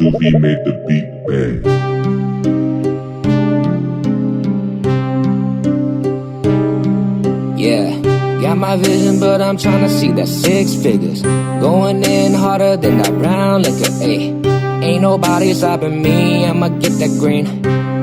Sufi made the beat bang. Yeah, got my vision, but I'm tryna see that 6 figures. Going in harder than that brown liquor, ayy. Ain't nobody stopping me, I'ma get that green.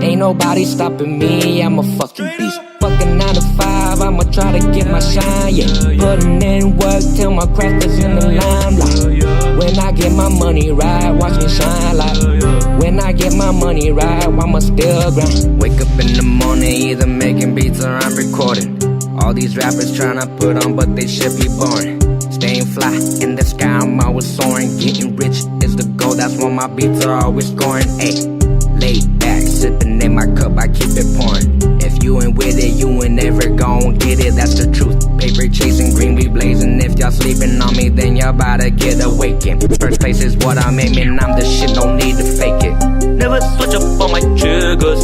Ain't nobody stopping me, I'm a fucking beast. Fucking 9 to 5, I'ma try to get my shine, yeah. Putting in work till my craft is in the limelight. When I get my money right, watch me shine like. When I get my money right, I'ma still grind. Wake up in the morning, either making beats or I'm recording. All these rappers tryna put on, but they should be boring. Staying fly in the sky, I'm always soaring. Getting rich is the goal, that's why my beats are always scoring. Ayy, laid back, sipping in my cup, I keep it pouring. If you ain't with it, you ain't never gon' get it, that's the truth. Paper chasing, green we blazing. If y'all sleeping on me, then y'all bout to get awakened. First place is what I'm aiming, I'm the shit, no need to fake it. Never switch up on my triggers,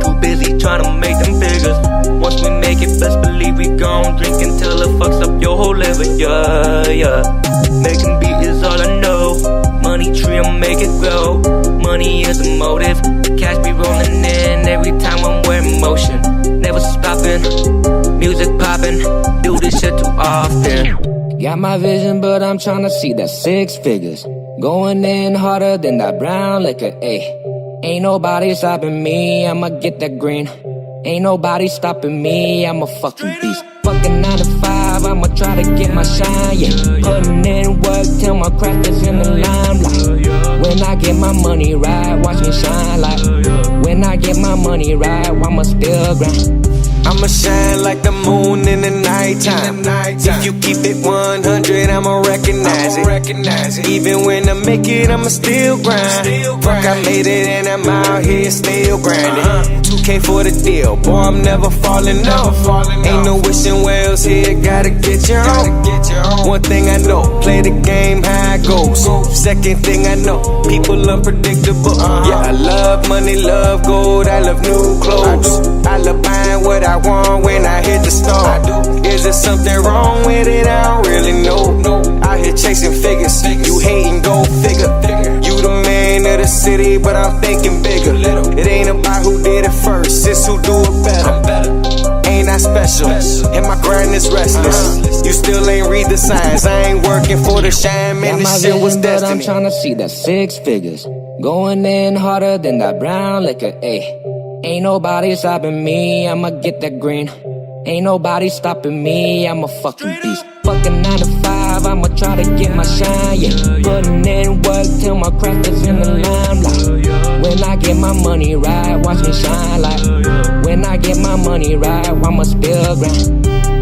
too busy tryna make them figures. Once we make it, best believe we gon' drink until it fucks up your whole liver, yeah, yeah. Making beat is all I know. Money tree, I'll make it grow. Money is a motive. Cash be rolling in every time I'm wearing motion. Never stopping, music popping. Do this shit too often. Got my vision, but I'm tryna see that 6 figures. Going in harder than that brown liquor, ayy. Ain't nobody stopping me, I'ma get that green. Ain't nobody stopping me, I'm a fucking beast. Fucking 9 to 5, I'ma try to get my shine, yeah. Putting in work till my craft is in the limelight. When I get my money right, watch me shine like. When I get my money right, I'ma still grind. I'ma shine like the moon in the nighttime. If you keep it 100, I'ma recognize it. Even when I make it, I'ma still grind. Fuck, I made it and I'm out here still grinding. 2K for the deal, boy, I'm never falling off. Ain't no wishing wells here, gotta get your own. One thing I know, play the game how it goes. Second thing I know, people unpredictable. Yeah, I love money, love gold, I love new clothes. I love buying what I want when I hit the store. Is there something wrong with it? I don't really know. Out here chasing figures, you hating, go figure. You the man of the city, but I'm thinking bigger. It ain't about who did it first, it's who do it better. Ain't I special, and my grind is restless. You still ain't read the signs, I ain't working for the shine, man, this shit was destiny. But I'm tryna see that 6 figures. Going in harder than that brown liquor, ayy. Ain't nobody stopping me, I'ma get that green. Ain't nobody stopping me, I'm a fucking beast. Fucking 9 to 5, I'ma try to get my shine, yeah. Putting in work till my craft is in the limelight. When I get my money right, watch me shine like. When I get my money right, I'ma still grind.